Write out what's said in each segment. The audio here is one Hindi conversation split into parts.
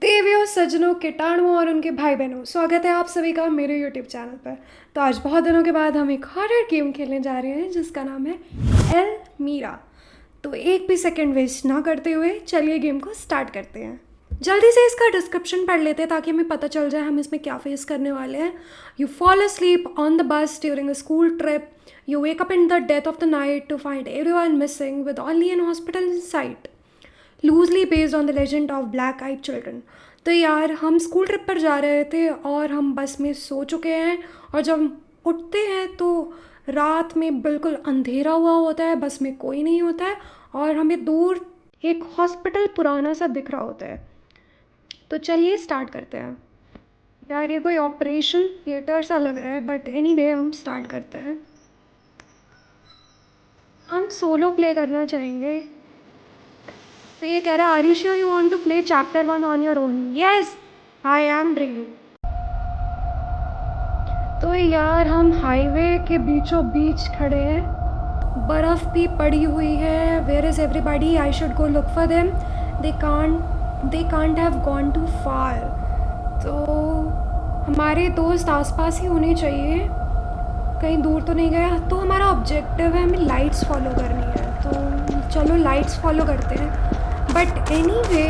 देवियों, सज्जनों, कीटाणुओं और उनके भाई बहनों, स्वागत है आप सभी का मेरे यूट्यूब चैनल पर। तो आज बहुत दिनों के बाद हम एक हॉरर गेम खेलने जा रहे हैं जिसका नाम है एल मीरा। तो एक भी सेकंड वेस्ट ना करते हुए चलिए गेम को स्टार्ट करते हैं। जल्दी से इसका डिस्क्रिप्शन पढ़ लेते हैं ताकि हमें पता चल जाए हम इसमें क्या फेस करने वाले हैं। You fall asleep on the bus during a school trip. You wake up in the dead of the night to find everyone missing with only an hospital in sight. Loosely based on the legend of black eyed children. तो यार हम स्कूल ट्रिप पर जा रहे थे और हम बस में सो चुके हैं और जब हम उठते हैं तो रात में बिल्कुल अंधेरा हुआ होता है, बस में कोई नहीं होता है और हमें दूर एक हॉस्पिटल पुराना सा दिख रहा होता है. तो चलिए स्टार्ट करते हैं. यार ये कोई ऑपरेशन थिएटर सा लग रहा है बट एनीवे हम स्टार्ट करते हैं. हम सोलो प्ले करना चाहेंगे. तो ये कह रहा है, are you sure you want to play chapter 1 on your own? Yes, I am dreaming. तो यार हम हाईवे के बीचों बीच खड़े हैं. बर्फ़ भी पड़ी हुई है. Where is everybody? I should go look for them. They can't have gone too far. तो हमारे दोस्त आसपास ही होने चाहिए, कहीं दूर तो नहीं गया. तो हमारा ऑब्जेक्टिव है, हमें लाइट्स फॉलो करनी है. तो चलो लाइट्स फॉलो करते हैं. बट एनीवे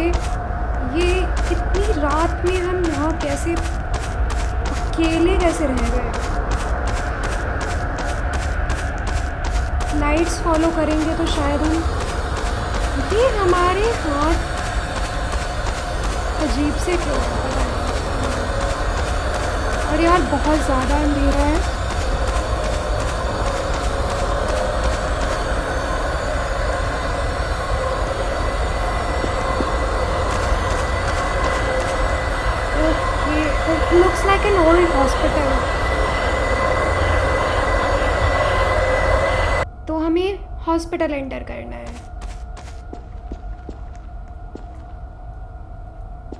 ये इतनी रात में हम यहाँ कैसे अकेले कैसे रह गए? लाइट्स फॉलो करेंगे तो शायद हम ये हमारे हाथ अजीब से क्यों है, पता नहीं. और यार बहुत ज़्यादा अंधेरा है. It looks like an old hospital. तो हमें हॉस्पिटल एंटर करना है.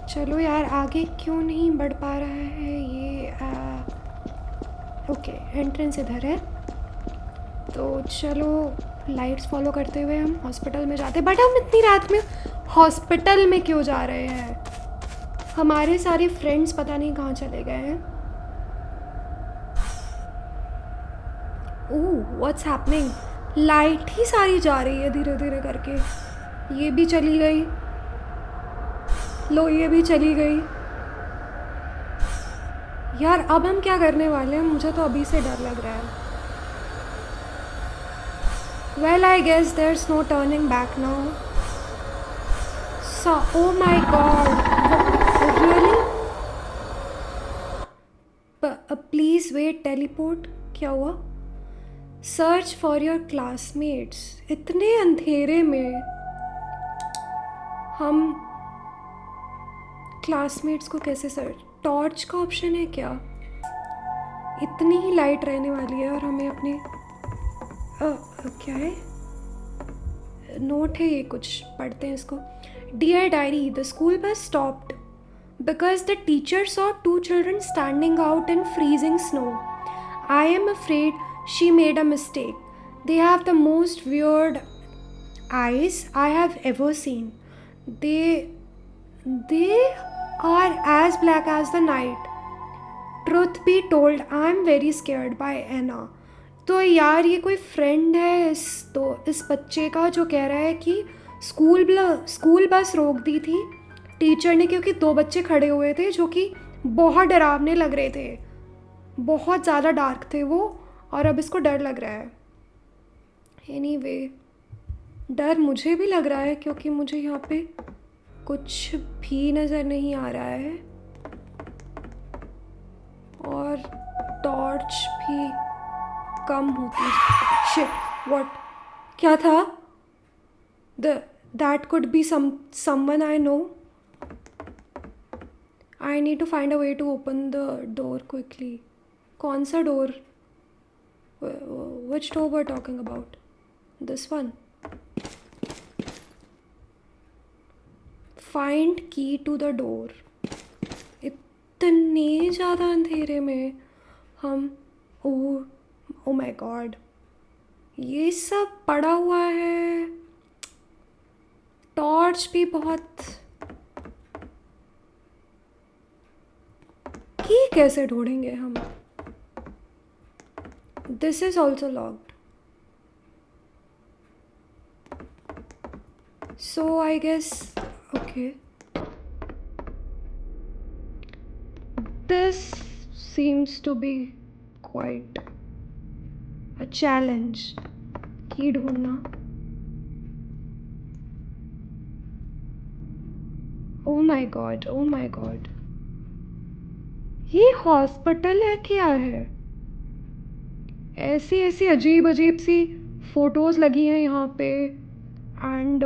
चलो यार आगे क्यों नहीं बढ़ पा रहा है ये. ओके, एंट्रेंस इधर है. तो चलो लाइट्स फॉलो करते हुए हम हॉस्पिटल में जाते हैं. बट हम इतनी रात में हॉस्पिटल में क्यों जा रहे हैं? हमारे सारे फ्रेंड्स पता नहीं कहाँ चले गए हैं. ओह, व्हाट्स हैपनिंग? लाइट ही सारी जा रही है धीरे धीरे करके. ये भी चली गई. लो, ये भी चली गई. यार अब हम क्या करने वाले हैं? मुझे तो अभी से डर लग रहा है. Well I guess there is no turning back now. So oh my God, really? Please wait, teleport क्या हुआ? Search for your classmates. इतने अंधेरे में हम क्लासमेट्स को कैसे सर्च? टॉर्च का ऑप्शन है क्या? इतनी ही लाइट रहने वाली है और हमें अपने क्या है? नोट है ये, कुछ पढ़ते हैं इसको. Dear diary, the school bus stopped because the teacher saw two children standing out in freezing snow. I am afraid she made a mistake. They have the most weird eyes I have ever seen. They are as black as the night. Truth be told, I am very scared by Anna. तो यार ये कोई फ्रेंड है इस बच्चे का जो कह रहा है कि स्कूल बस रोक दी थी टीचर ने क्योंकि दो बच्चे खड़े हुए थे जो कि बहुत डरावने लग रहे थे. बहुत ज़्यादा डार्क थे वो और अब इसको डर लग रहा है. एनीवे डर मुझे भी लग रहा है क्योंकि मुझे यहाँ पे कुछ भी नज़र नहीं आ रहा है और टॉर्च भी कम होती है. Shit, what? क्या था? That could be someone I know. I need to find a way to open the door quickly. कौन सा door? Which door we're talking about? This one. Find key to the door. इतने ज़्यादा अंधेरे में हम oh my god, ये सब पड़ा हुआ है. टॉर्च भी बहुत की कैसे ढूंढेंगे हम? This is also locked. So I guess, okay. This seems to be quite a challenge. की ढूंढना. Oh my god, oh my god. ये हॉस्पिटल है क्या है? ऐसी ऐसी अजीब अजीब सी फोटोज लगी हैं यहाँ पे. And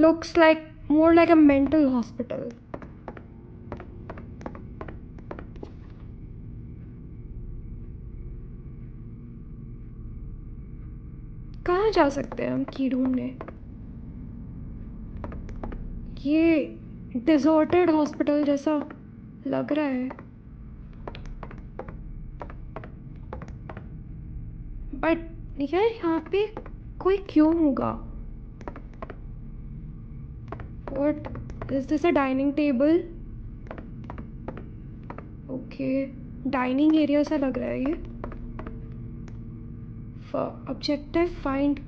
looks like more like a mental hospital. कहाँ जा सकते हैं हम की ढूंढने? ये डिजॉर्टेड हॉस्पिटल जैसा लग रहा है. बट यार यहाँ पे कोई क्यों होगा? What is this, a dining table? Okay, dining area सा लग रहा है ये. Objective find.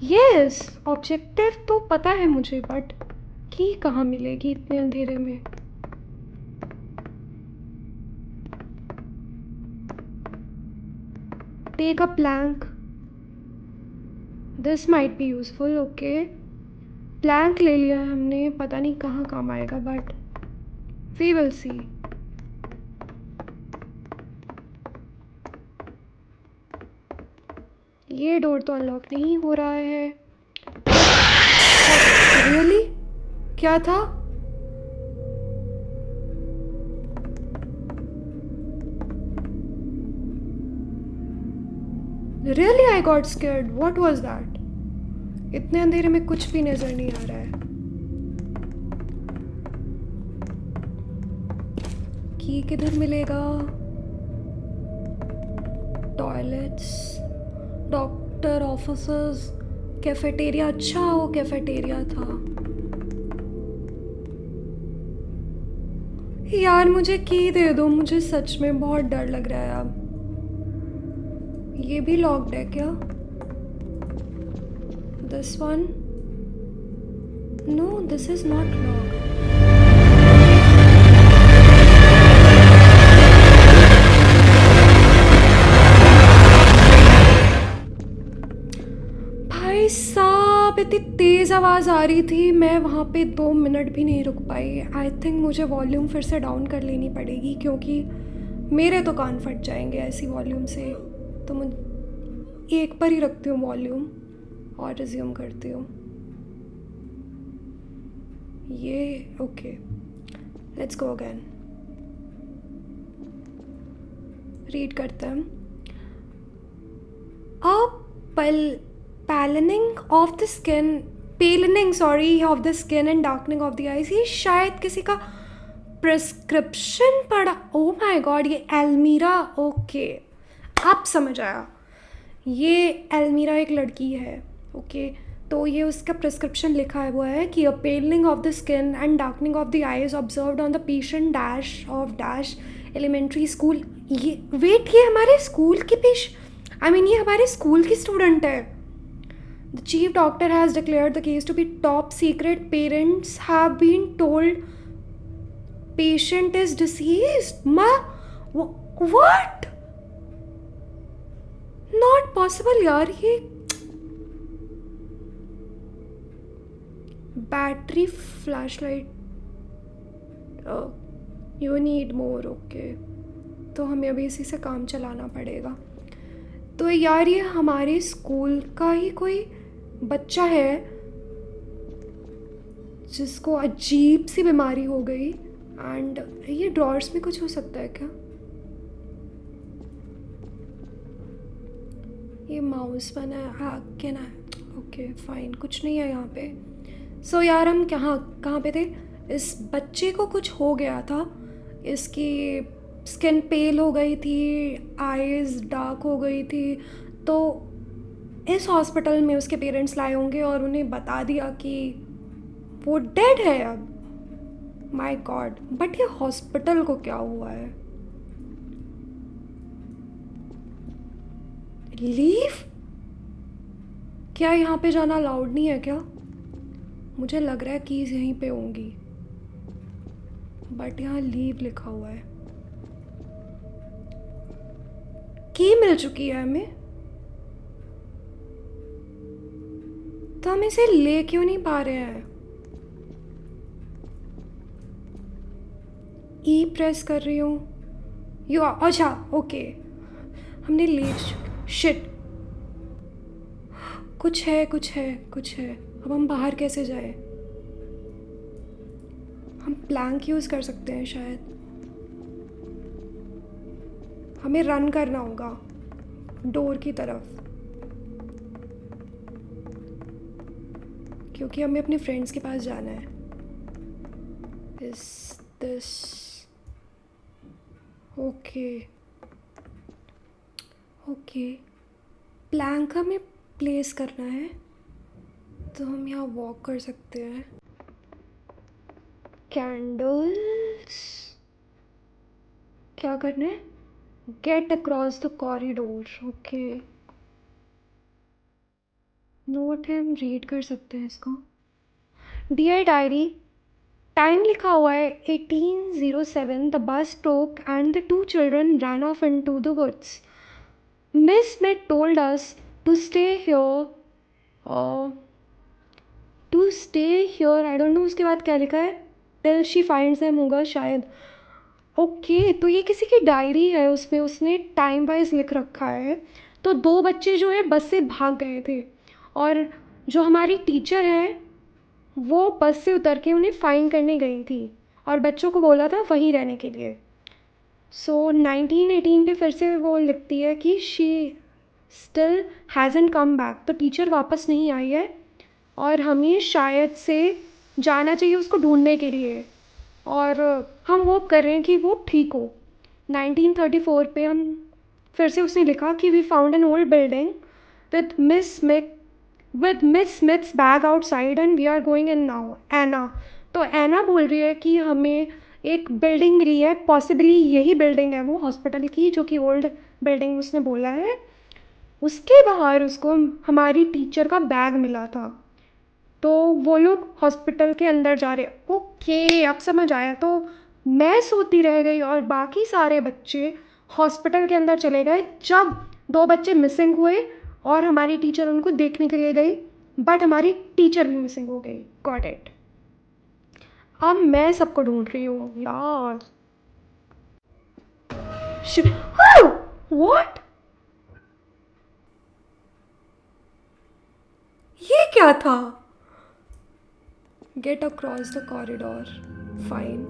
यस, ऑब्जेक्टिव तो पता है मुझे, बट की कहाँ मिलेगी इतने अंधेरे में? Take a plank. This might be useful. Okay, plank ले लिया है हमने. पता नहीं कहाँ काम आएगा, बट वी विल सी. ये डोर तो अनलॉक नहीं हो रहा है. रियली? क्या था? Really I got scared. What was that? इतने अंधेरे में कुछ भी नजर नहीं आ रहा है. की किधर मिलेगा? Toilets, doctor officers, cafeteria. अच्छा, वो कैफेटेरिया था. यार मुझे की दे दो, मुझे सच में बहुत डर लग रहा है अब. ये भी लॉक्ड है क्या? This one? No, this is not locked. भाई साहब, इतनी तेज़ आवाज़ आ रही थी, मैं वहाँ पे 2 मिनट भी नहीं रुक पाई. आई थिंक मुझे वॉल्यूम फिर से डाउन कर लेनी पड़ेगी, क्योंकि मेरे तो कान फट जाएंगे ऐसी वॉल्यूम से. तो मैं एक पर ही रखती हूँ वॉल्यूम और रिज्यूम करती हूँ. ये okay, let's go again. Read करते हैं. Palening of the skin, palening sorry of the skin and darkening of the eyes. ये शायद किसी का प्रिस्क्रिप्शन पड़ा. ओ माय गॉड, ये एल्मीरा. ओके, आप समझ आया. ये एल्मीरा एक लड़की है. ओके, तो ये उसका प्रिस्क्रिप्शन लिखा हुआ है कि a palening of the skin and darkening of the eyes observed on the patient dash of dash elementary school. ये वेट, ये हमारे स्कूल की ये हमारे स्कूल की स्टूडेंट है. The chief doctor has declared the case to be top secret. Parents have been told patient is deceased. What? Not possible यार. ये battery, flashlight, you need more. Okay, तो हमें अभी इसी से काम चलाना पड़ेगा. तो यार ये हमारे स्कूल का ही कोई बच्चा है जिसको अजीब सी बीमारी हो गई. एंड ये ड्रॉर्स में कुछ हो सकता है क्या? ये माउस बना है. क्या ना? ओके फाइन, कुछ नहीं है यहाँ पे. सो यार हम कहाँ पे थे? इस बच्चे को कुछ हो गया था. इसकी स्किन पेल हो गई थी, आईज डार्क हो गई थी. तो इस हॉस्पिटल में उसके पेरेंट्स लाए होंगे और उन्हें बता दिया कि वो डेड है अब. माय गॉड, बट ये हॉस्पिटल को क्या हुआ है? लीव? क्या यहाँ पे जाना अलाउड नहीं है क्या? मुझे लग रहा है कीज़ यहीं पे होंगी, बट यहाँ लीव लिखा हुआ है। की मिल चुकी है हमें, तो हम इसे ले क्यों नहीं पा रहे हैं? ई प्रेस कर रही हूँ। यू अच्छा ओके, हमने ले शिट। कुछ है कुछ है कुछ है। अब हम बाहर कैसे जाए? हम प्लैंक यूज़ कर सकते हैं शायद। हमें रन करना होगा डोर की तरफ, क्योंकि हमें अपने फ्रेंड्स के पास जाना है। इस दिस ओके ओके, प्लैंक हमें प्लेस करना है, तो हम यहाँ वॉक कर सकते हैं। कैंडल्स क्या करना है? Get across the corridor. Okay, note है, हम रीड कर सकते हैं इसको। डियर डायरी, टाइम लिखा हुआ है 18:07। The bus stop and the two children run off into the woods. Miss Nate told us to stay here, to stay here, I don't know उसके बाद क्या लिखा है, टिल शी फाइंड्स देम होगा शायद। ओके, तो ये किसी की डायरी है, उसमें उसने टाइम वाइज लिख रखा है। तो दो बच्चे जो है बस से भाग गए थे, और जो हमारी टीचर है वो बस से उतर के उन्हें फाइंड करने गई थी, और बच्चों को बोला था वहीं रहने के लिए। सो 1918 पे फिर से वो लिखती है कि शी स्टिल हैज़न कम बैक, तो टीचर वापस नहीं आई है, और हमें शायद से जाना चाहिए उसको ढूंढने के लिए, और हम होप कर रहे हैं कि वो ठीक हो। 1934 पे हम फिर से उसने लिखा कि we found an old building with Miss Smith's bag outside and we are going in now. Anna, तो एना बोल रही है कि हमें एक बिल्डिंग मिली है, पॉसिबली यही बिल्डिंग है वो हॉस्पिटल की, जो कि ओल्ड बिल्डिंग उसने बोला है। उसके बाहर उसको हमारी टीचर का बैग मिला था, तो वो लोग हॉस्पिटल के अंदर जा रहे। ओके, अब समझ आया। तो मैं सोती रह गई और बाकी सारे बच्चे हॉस्पिटल के अंदर चले गए, जब दो बच्चे मिसिंग हुए और हमारी टीचर उनको देखने के लिए गई, बट हमारी टीचर भी मिसिंग हो गई। Got it. अब मैं सबको ढूंढ रही हूँ यार। व्हाट? ये क्या था? Get across the corridor, fine.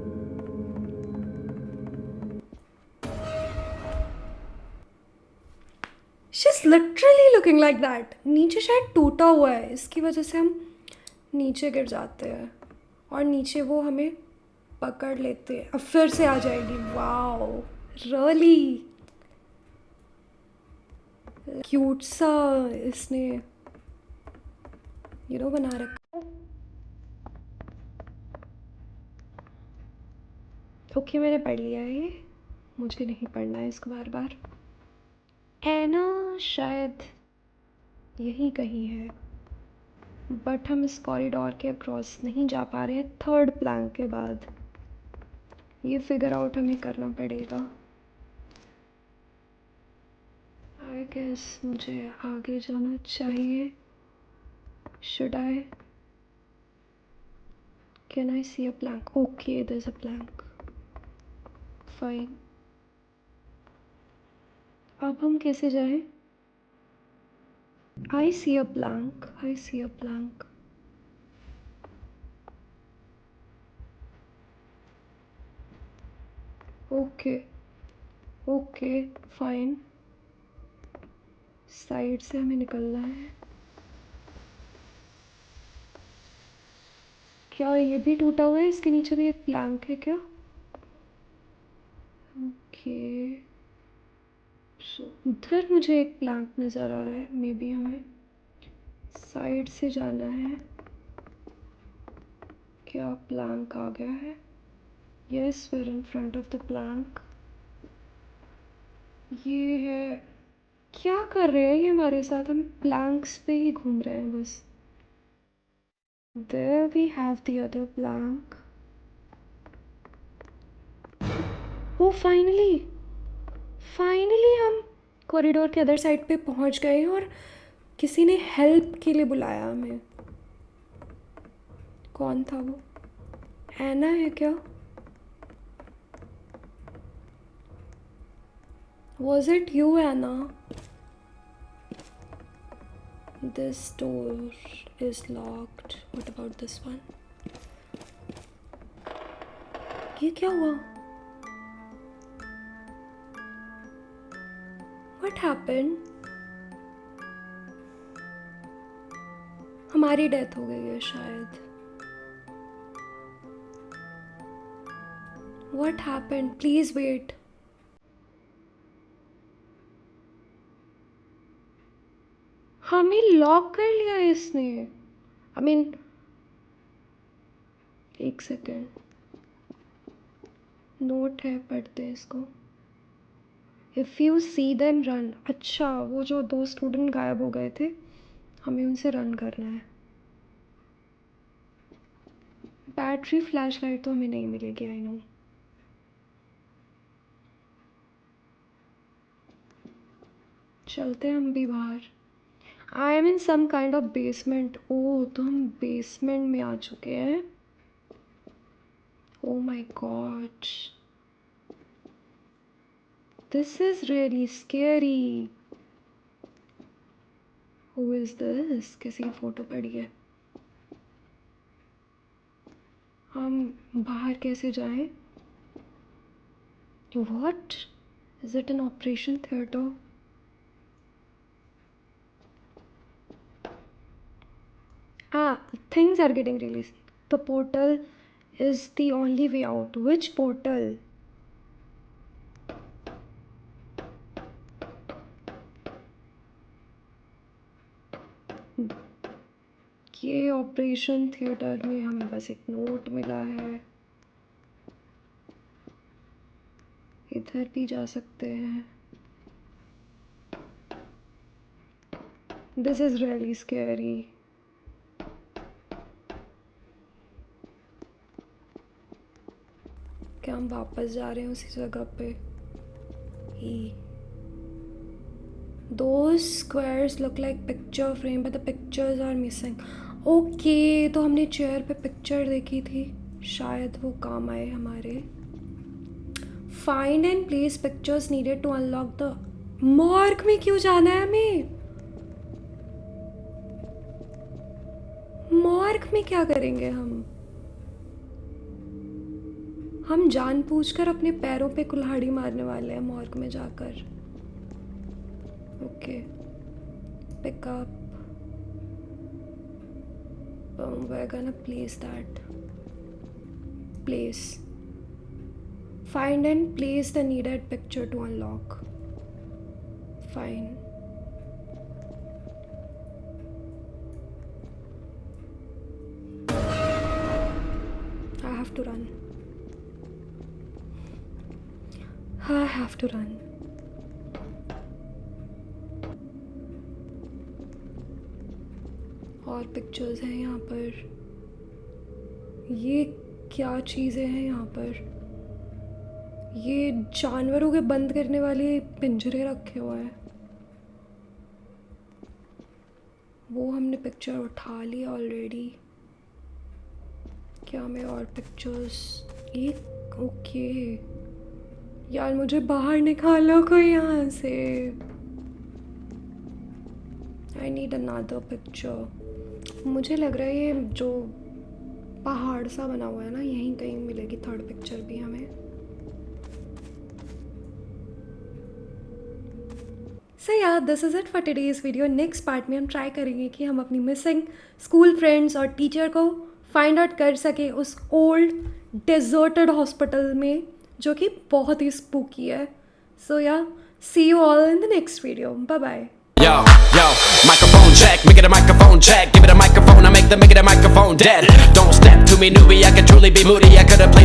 She's literally looking like that. नीचे शायद टूटा हुआ है, इसकी वजह से हम नीचे गिर जाते हैं, और नीचे वो हमें पकड़ लेते हैं। अब फिर से आ जाएगी। वाओ, रियली क्यूट सा इसने बना रखा। ओके, मैंने पढ़ लिया है ये, मुझे नहीं पढ़ना है इसको बार बार। एना शायद यही कहीं है, बट हम इस कॉरिडोर के अक्रॉस नहीं जा पा रहे हैं थर्ड प्लैंक के बाद। ये फिगर आउट हमें करना पड़ेगा। आई गेस मुझे आगे जाना चाहिए। Should I? Can I see a plank? Okay, there is a plank, fine. अब हम कैसे जाएं? I see a plank, I see a plank. Okay okay, fine. Side से हमें निकलना है। क्या ये भी टूटा हुआ है? इसके नीचे भी एक प्लैंक है क्या? ओके, उधर मुझे एक प्लैंक नज़र आ रहा है। मे बी हमें साइड से जाना है। क्या प्लैंक आ गया है? Yes, we're in front of the plank. ये है, क्या कर रहे हैं ये हमारे साथ? हम प्लैंक्स पे ही घूम रहे हैं बस. There we have the other plank. Oh, finally हम कॉरिडोर के अदर साइड पे पहुंच गए और किसी ने हेल्प के लिए बुलाया हमें. कौन था वो? एना है क्या? Was it you, Anna? This door is locked. What about this one? ये क्या हुआ? What happened? हमारी डेथ हो गई है शायद. What happened? Please wait. हमें लॉक कर लिया इसने. I mean, एक सेकेंड. नोट है, पढ़ते हैं इसको. If you see them run. अच्छा, वो जो 2 स्टूडेंट गायब हो गए थे, हमें उनसे रन करना है. बैटरी फ्लैश लाइट तो हमें नहीं मिलेगी, आई नो. चलते हैं हम भी बाहर. I am in some kind of basement. Oh, तो हम बेसमेंट में आ चुके हैं. Oh my god. This is really scary. Who is this? किसी की फोटो पड़ी है. हम बाहर कैसे जाएं? What? Is it an operation theater? Things are getting released. The portal is the only way out. Which portal? ये ऑपरेशन थिएटर में हमें बस एक नोट मिला है. इधर भी जा सकते हैं. This is really scary. क्या हम वापस जा रहे हैं उसी जगह पे? Those squares look like picture frame, but the pictures are missing. Okay, तो हमने चेयर पे पिक्चर देखी थी, शायद वो काम आए हमारे. Find and place pictures needed to unlock the. Morgue में क्यों जाना है हमें? मॉर्ग में क्या करेंगे हम? हम जानबूझकर अपने पैरों पे कुल्हाड़ी मारने वाले हैं मॉर्ग में जाकर. Okay, pick up. We're gonna place that. Place. Find and place the needed picture to unlock. Fine. I have to run. I have to run. और पिक्चर्स हैं यहाँ पर. ये क्या चीज़ें हैं यहाँ पर? ये जानवरों के बंद करने वाले पिंजरे रखे हुए हैं. वो हमने पिक्चर उठा ली ऑलरेडी. क्या हमें और पिक्चर्स? एक ओके यार, मुझे बाहर निकालो कोई यहाँ से. I need another picture. मुझे लग रहा है ये जो पहाड़ सा बना हुआ है ना, यहीं कहीं मिलेगी थर्ड पिक्चर भी हमें. सो यार, this is it for today's video. Next part में हम ट्राई करेंगे कि हम अपनी मिसिंग स्कूल फ्रेंड्स और टीचर को फाइंड आउट कर सके उस ओल्ड डेजर्टेड हॉस्पिटल में, जो कि बहुत ही स्पूकी है. So yeah, see you all in the next video. Bye bye. Yo, microphone check, make it a microphone check. Give it a microphone, I make it a microphone dead. Don't step to me, newbie, I could truly be moody. I could have played